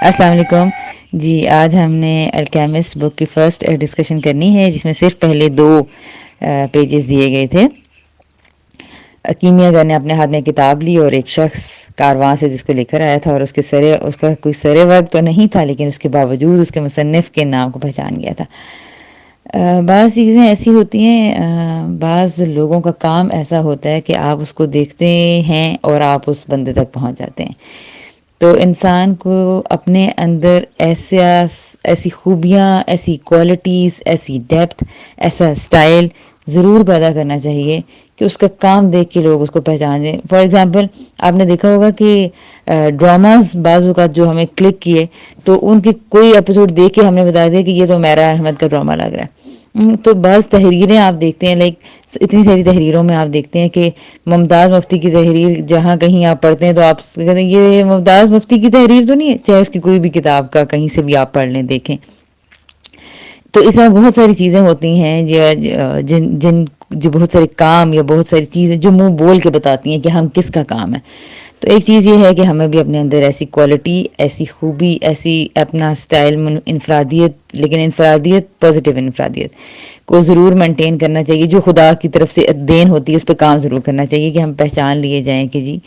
السلام علیکم جی. آج ہم نے الکیمسٹ بک کی فرسٹ ڈسکشن کرنی ہے، جس میں صرف پہلے 2 پیجز دیے گئے تھے. کیمیا گر نے اپنے ہاتھ میں کتاب لی اور ایک شخص کارواں سے جس کو لے کر آیا تھا، اور اس کا کوئی سرے وقت تو نہیں تھا، لیکن اس کے باوجود اس کے مصنف کے نام کو پہچان گیا تھا. بعض چیزیں ایسی ہوتی ہیں، بعض لوگوں کا کام ایسا ہوتا ہے کہ آپ اس کو دیکھتے ہیں اور آپ اس بندے تک پہنچ جاتے ہیں. تو انسان کو اپنے اندر ایسی خوبیاں، ایسی کوالٹیز، ایسی ڈیپتھ، ایسا اسٹائل ضرور پیدا کرنا چاہیے کہ اس کا کام دیکھ کے لوگ اس کو پہچان جائیں. فار ایگزامپل آپ نے دیکھا ہوگا کہ ڈراماز بعض اوقات جو ہمیں کلک کیے تو ان کے کوئی ایپیسوڈ دیکھ کے ہم نے بتا دیا کہ یہ تو میرا احمد کا ڈرامہ لگ رہا ہے. تو بعض تحریریں آپ دیکھتے ہیں، لائک اتنی ساری تحریروں میں آپ دیکھتے ہیں کہ ممتاز مفتی کی تحریر جہاں کہیں آپ پڑھتے ہیں تو آپ کہتے ہیں یہ ممتاز مفتی کی تحریر تو نہیں ہے، چاہے اس کی کوئی بھی کتاب کا کہیں سے بھی آپ پڑھ لیں دیکھیں. تو اس میں بہت ساری چیزیں ہوتی ہیں جو بہت سارے کام یا بہت ساری چیزیں جو منہ بول کے بتاتی ہیں کہ ہم کس کا کام ہے. تو ایک چیز یہ ہے کہ ہمیں بھی اپنے اندر ایسی کوالٹی، ایسی خوبی، ایسی اپنا اسٹائل، انفرادیت، لیکن انفرادیت پازیٹیو انفرادیت کو ضرور مینٹین کرنا چاہیے. جو خدا کی طرف سے دین ہوتی ہے اس پہ کام ضرور کرنا چاہیے کہ ہم پہچان لیے جائیں کہ جی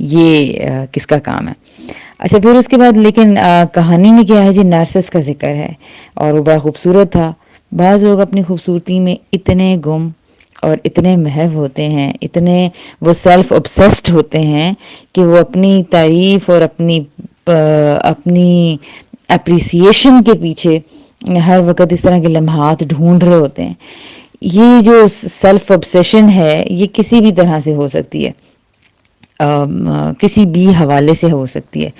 یہ کس کا کام ہے. اچھا، پھر اس کے بعد لیکن کہانی میں کیا ہے جی، نارسس کا ذکر ہے اور وہ بڑا خوبصورت تھا. بعض لوگ اپنی خوبصورتی میں اتنے گم اور اتنے محو ہوتے ہیں، اتنے وہ سیلف obsessed ہوتے ہیں کہ وہ اپنی تعریف اور اپنی اپریسیشن کے پیچھے ہر وقت اس طرح کے لمحات ڈھونڈ رہے ہوتے ہیں. یہ جو سیلف obsession ہے یہ کسی بھی طرح سے ہو سکتی ہے، کسی بھی حوالے سے ہو سکتی ہے.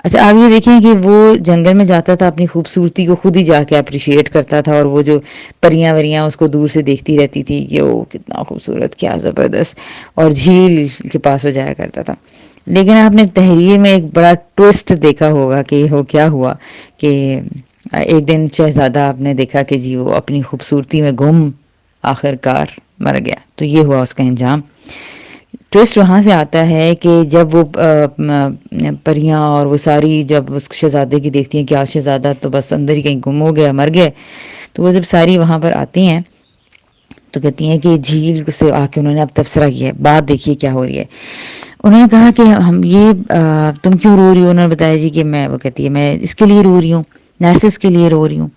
اچھا، آپ یہ دیکھیں کہ وہ جنگل میں جاتا تھا، اپنی خوبصورتی کو خود ہی جا کے اپریشیٹ کرتا تھا، اور وہ جو پریاں وریاں اس کو دور سے دیکھتی رہتی تھی کہ وہ کتنا خوبصورت، کیا زبردست، اور جھیل کے پاس ہو جایا کرتا تھا. لیکن آپ نے تحریر میں ایک بڑا ٹوسٹ دیکھا ہوگا کہ وہ کیا ہوا کہ ایک دن شہزادہ آپ نے دیکھا کہ جی وہ اپنی خوبصورتی میں گم آخر کار مر گیا. تو یہ ہوا اس کا انجام. ٹوسٹ وہاں سے آتا ہے کہ جب وہ پریاں اور وہ ساری جب اس شہزادے کی دیکھتی ہیں کہ آج شہزادہ تو بس اندر ہی کہیں گم ہو گیا، مر گئے، تو وہ جب ساری وہاں پر آتی ہیں تو کہتی ہیں کہ جھیل سے آ کے انہوں نے اب تبصرہ کیا ہے، بات دیکھیے کیا ہو رہی ہے. انہوں نے کہا کہ ہم یہ تم کیوں رو رہی ہو؟ انہوں نے بتایا جی کہ وہ کہتی ہے میں اس کے لیے رو رہی ہوں، نرسس کے لیے رو رہی ہوں.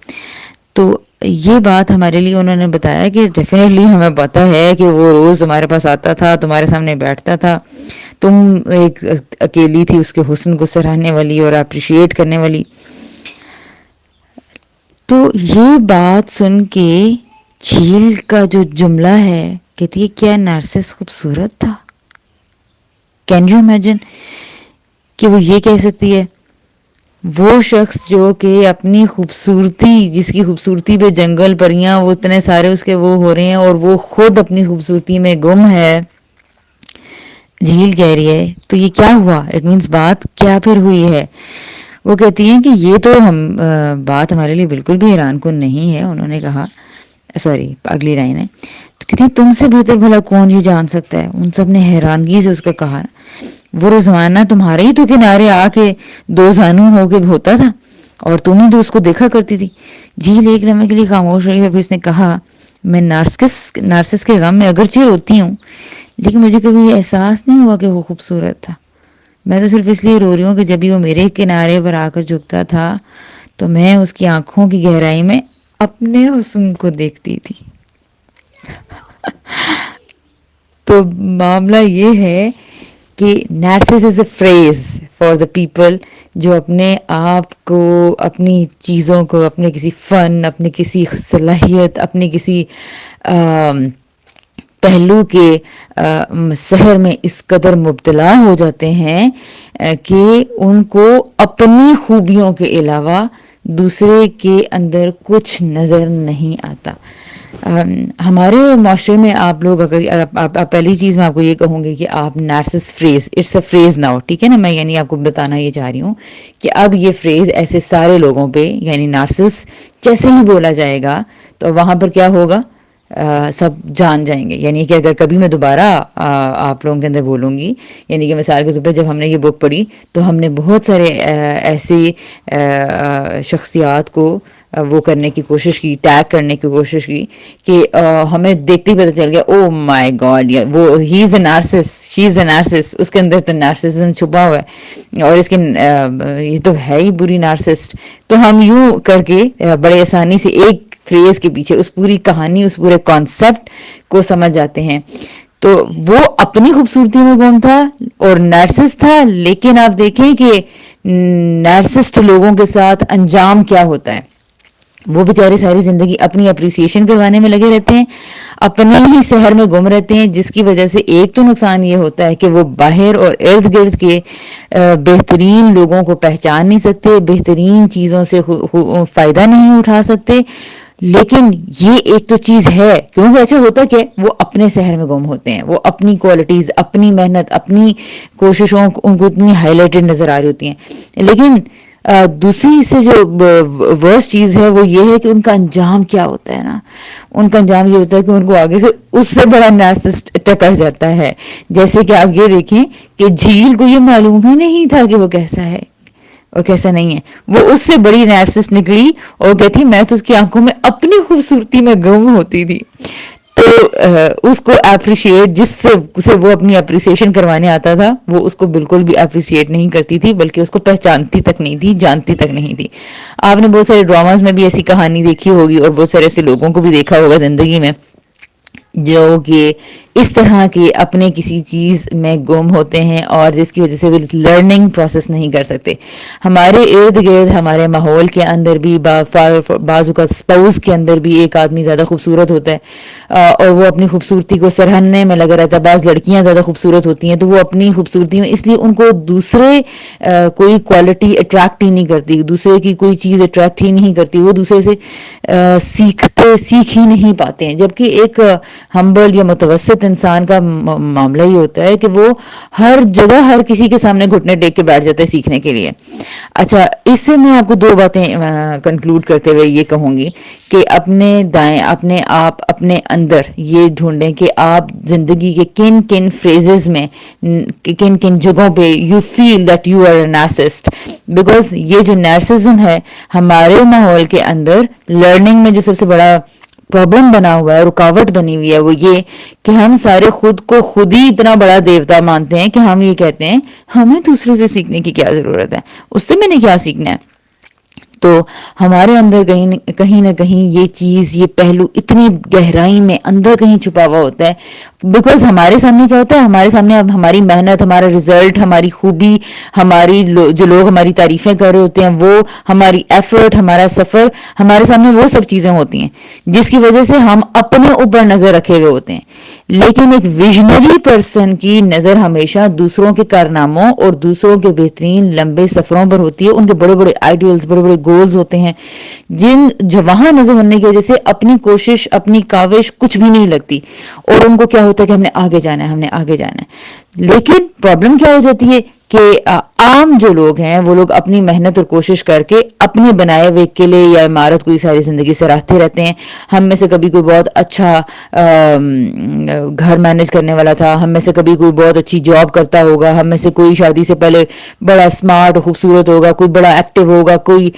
تو یہ بات ہمارے لیے انہوں نے بتایا کہ ڈیفینیٹلی ہمیں پتہ ہے کہ وہ روز ہمارے پاس آتا تھا، تمہارے سامنے بیٹھتا تھا، تم ایک اکیلی تھی اس کے حسن کو سراہنے والی اور اپریشیٹ کرنے والی. تو یہ بات سن کے جھیل کا جو جملہ ہے کہتی ہے کیا نارسس خوبصورت تھا؟ کین یو امیجن کہ وہ یہ کہہ سکتی ہے؟ وہ شخص جو کہ اپنی خوبصورتی، جس کی خوبصورتی پہ جنگل پریاں وہ اتنے سارے اس کے وہ ہو رہے ہیں، اور وہ خود اپنی خوبصورتی میں گم ہے. جھیل کہہ رہی ہے تو یہ کیا ہوا؟ اٹ مینس بات کیا پھر ہوئی ہے؟ وہ کہتی ہیں کہ یہ تو بات ہمارے لیے بالکل بھی حیران کن نہیں ہے. انہوں نے کہا، سوری اگلی لائن ہے، تو کہتی ہیں تم سے بہتر بھلا کون یہ جان سکتا ہے. ان سب نے حیرانگی سے اس کو کہا، وہ روزانہ تمہارے ہی تو کنارے آ کے دو زانو ہو کے ہوتا تھا اور تم ہی تو اس کو دیکھا کرتی تھی. جھیل ایک لمحے کے لیے خاموش رہی اور پھر اس نے کہا میں نارسس کے غم میں اگرچہ روتی ہوں، لیکن مجھے کبھی یہ احساس نہیں ہوا کہ وہ خوبصورت تھا. میں تو صرف اس لیے رو رہی ہوں کہ جب بھی وہ میرے کنارے پر آ کر جھکتا تھا تو میں اس کی آنکھوں کی گہرائی میں اپنے حسن کو دیکھتی تھی. تو معاملہ یہ ہے کہ narcissus is a phrase for the people جو اپنے آپ کو، اپنی چیزوں کو، اپنے کسی فن، اپنے کسی صلاحیت، اپنے کسی پہلو کے سحر میں اس قدر مبتلا ہو جاتے ہیں کہ ان کو اپنی خوبیوں کے علاوہ دوسرے کے اندر کچھ نظر نہیں آتا. ہمارے معاشرے میں آپ لوگ اگر پہلی چیز میں آپ کو یہ کہوں گی کہ آپ narcissus phrase, it's a phrase now, ٹھیک ہے نا، میں یعنی آپ کو بتانا یہ چاہ رہی ہوں کہ اب یہ فریز ایسے سارے لوگوں پہ یعنی نارسس جیسے ہی بولا جائے گا تو وہاں پر کیا ہوگا؟ سب جان جائیں گے. یعنی کہ اگر کبھی میں دوبارہ آپ لوگوں کے اندر بولوں گی، یعنی کہ مثال کے طور پہ جب ہم نے یہ بک پڑھی تو ہم نے بہت سارے ایسی شخصیات کو وہ کرنے کی کوشش کی، ٹیگ کرنے کی کوشش کی کہ ہمیں دیکھتے ہی پتہ چل گیا او مائی گاڈ وہ ہی از اے نارسس، شی از اے نارسس، اس کے اندر تو نارسسزم چھپا ہوا ہے اور اس کے یہ تو ہے ہی بری نارسسٹ. تو ہم یوں کر کے بڑے آسانی سے ایک فریز کے پیچھے اس پوری کہانی، اس پورے کانسیپٹ کو سمجھ جاتے ہیں. تو وہ اپنی خوبصورتی میں گم تھا اور نارسسٹ تھا، لیکن آپ دیکھیں کہ نارسسٹ لوگوں کے ساتھ انجام کیا ہوتا ہے. وہ بیچارے ساری زندگی اپنی اپریسیشن کروانے میں لگے رہتے ہیں، اپنے ہی شہر میں گم رہتے ہیں، جس کی وجہ سے ایک تو نقصان یہ ہوتا ہے کہ وہ باہر اور ارد گرد کے بہترین لوگوں کو پہچان نہیں سکتے، بہترین چیزوں سے فائدہ نہیں اٹھا سکتے. لیکن یہ ایک تو چیز ہے، کیونکہ ایسا ہوتا کہ وہ اپنے شہر میں گم ہوتے ہیں، وہ اپنی کوالٹیز، اپنی محنت، اپنی کوششوں ان کو اتنی ہائی لائٹڈ نظر آ رہی ہوتی ہیں. لیکن دوسری سے جو ورسٹ چیز ہے وہ یہ ہے کہ ان کا انجام کیا ہوتا ہے نا، ان کا انجام یہ ہوتا ہے کہ ان کو آگے سے اس سے بڑا نارسسٹ ٹکر جاتا ہے. جیسے کہ آپ یہ دیکھیں کہ جھیل کو یہ معلوم ہی نہیں تھا کہ وہ کیسا ہے اور کیسا نہیں ہے، وہ اس سے بڑی نارسسٹ نکلی اور کہتی میں تو اس کی آنکھوں میں اپنی خوبصورتی میں گم ہوتی تھی. تو اس کو اپریشیٹ، جس سے وہ اپنی اپریسیشن کروانے آتا تھا، وہ اس کو بالکل بھی اپریشیٹ نہیں کرتی تھی، بلکہ اس کو پہچانتی تک نہیں تھی، جانتی تک نہیں تھی. آپ نے بہت سارے ڈراماز میں بھی ایسی کہانی دیکھی ہوگی اور بہت سارے ایسے لوگوں کو بھی دیکھا ہوگا زندگی میں جو کہ اس طرح کے اپنے کسی چیز میں گم ہوتے ہیں اور جس کی وجہ سے وہ لرننگ پروسیس نہیں کر سکتے. ہمارے ارد گرد ہمارے ماحول کے اندر بھی بعض اوقات اسپاؤس کے اندر بھی ایک آدمی زیادہ خوبصورت ہوتا ہے اور وہ اپنی خوبصورتی کو سراہنے میں لگا رہتا ہے. بعض لڑکیاں زیادہ خوبصورت ہوتی ہیں تو وہ اپنی خوبصورتی میں، اس لیے ان کو دوسرے کوئی کوالٹی اٹریکٹ ہی نہیں کرتی، دوسرے کی کوئی چیز اٹریکٹ ہی نہیں کرتی، وہ دوسرے سے سیکھ ہی نہیں پاتے ہیں. جبکہ ایک ہمبل یا متوسط انسان کا معاملہ یہ ہوتا ہے کہ وہ ہر جگہ ہر کسی کے سامنے گھٹنے ٹیک کے بیٹھ جاتا ہے سیکھنے کے لیے. اچھا، اس سے میں آپ کو دو باتیں کنکلوڈ کرتے ہوئے یہ کہوں گی کہ اپنے دائیں، اپنے آپ، اپنے اندر یہ ڈھونڈیں کہ آپ زندگی کے کن کن فریزز میں، کن کن جگہوں پہ you feel that you are a narcissist. Because یہ جو نارسزم ہے ہمارے ماحول کے اندر لرننگ میں جو سب سے بڑا پرابلم بنا ہوا ہے، رکاوٹ بنی ہوئی ہے، وہ یہ کہ ہم سارے خود کو خود ہی اتنا بڑا دیوتا مانتے ہیں کہ ہم یہ کہتے ہیں ہمیں دوسرے سے سیکھنے کی کیا ضرورت ہے، اس سے میں نے کیا سیکھنا ہے. تو ہمارے اندر کہیں نہ کہیں یہ چیز، یہ پہلو اتنی گہرائی میں اندر کہیں چھپا ہوا ہوتا ہے. بیکاز ہمارے سامنے کیا ہوتا ہے، ہمارے سامنے اب ہماری محنت، ہمارا رزلٹ، ہماری خوبی، ہماری جو لوگ ہماری تعریفیں کر رہے ہوتے ہیں، وہ ہماری ایفرٹ، ہمارا سفر، ہمارے سامنے وہ سب چیزیں ہوتی ہیں جس کی وجہ سے ہم اپنے اوپر نظر رکھے ہوئے ہوتے ہیں. لیکن ایک ویژنری پرسن کی نظر ہمیشہ دوسروں کے کارناموں اور دوسروں کے بہترین لمبے سفروں پر ہوتی ہے. ان کے بڑے بڑے آئیڈیلز، بڑے بڑے گولز ہوتے ہیں جن وہاں نظر ہونے کی وجہ سے اپنی کوشش، اپنی کاوش کچھ بھی نہیں لگتی اور ان کو کیا ہوتا ہے کہ ہم نے آگے جانا ہے، ہم نے آگے جانا ہے. لیکن پرابلم کیا ہو جاتی ہے کہ عام جو لوگ ہیں وہ لوگ اپنی محنت اور کوشش کر کے اپنے بنائے ہوئے قلعے یا عمارت کو ساری زندگی سراہتے رہتے ہیں. ہم میں سے کبھی کوئی بہت اچھا گھر مینج کرنے والا تھا، ہم میں سے کبھی کوئی بہت اچھی جاب کرتا ہوگا، ہم میں سے کوئی شادی سے پہلے بڑا اسمارٹ خوبصورت ہوگا، کوئی بڑا ایکٹیو ہوگا، کوئی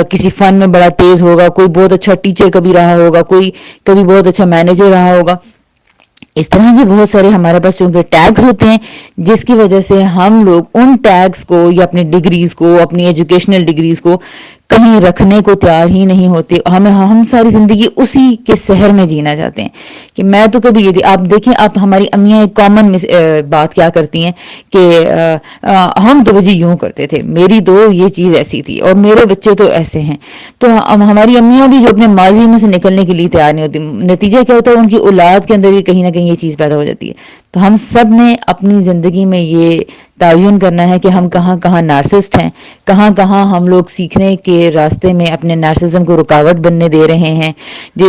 کسی فن میں بڑا تیز ہوگا، کوئی بہت اچھا ٹیچر کبھی رہا ہوگا، کوئی کبھی بہت اچھا مینیجر رہا ہوگا. اس طرح کے بہت سارے ہمارے پاس چونکہ ٹیگز ہوتے ہیں جس کی وجہ سے ہم لوگ ان ٹیگز کو یا اپنی ڈگریز کو، اپنی ایجوکیشنل ڈگریز کو کہیں رکھنے کو تیار ہی نہیں ہوتے. ہم ساری زندگی اسی کے شہر میں جینا چاہتے ہیں کہ میں تو کبھی یہ آپ دیکھیں، آپ ہماری امیاں ایک کامن بات کیا کرتی ہیں کہ ہم تو بجی یوں کرتے تھے، میری تو یہ چیز ایسی تھی اور میرے بچے تو ایسے ہیں. تو ہماری امیاں بھی جو اپنے ماضی میں سے نکلنے کے لیے تیار نہیں ہوتی، نتیجہ کیا ہوتا ہے ان کی اولاد کے اندر بھی کہیں نہ کہیں یہ چیز پیدا ہو جاتی ہے. تو ہم سب نے اپنی زندگی میں یہ تعین کرنا ہے کہ ہم کہاں کہاں نارسسٹ ہیں، کہاں کہاں ہم لوگ سیکھنے کے راستے میں اپنے نارسزم کو رکاوٹ بننے دے رہے ہیں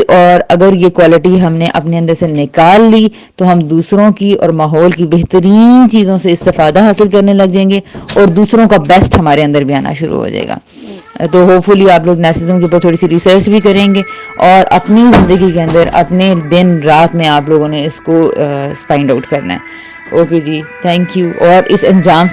اور اگر یہ کوالٹی ہم نے اپنے اندر سے نکال لی تو ہم دوسروں کی اور ماحول کی بہترین چیزوں سے استفادہ حاصل کرنے لگ جائیں گے اور دوسروں کا بیسٹ ہمارے اندر بھی آنا شروع ہو جائے گا. تو ہوپ فلی آپ لوگ نارسزم کے اوپر تھوڑی سی ریسرچ بھی کریں گے اور اپنی زندگی کے اندر اپنے دن رات میں آپ لوگوں نے اس کو فائنڈ آؤٹ کرنا ہے. اوکے جی، تھینک یو. اور اس انجام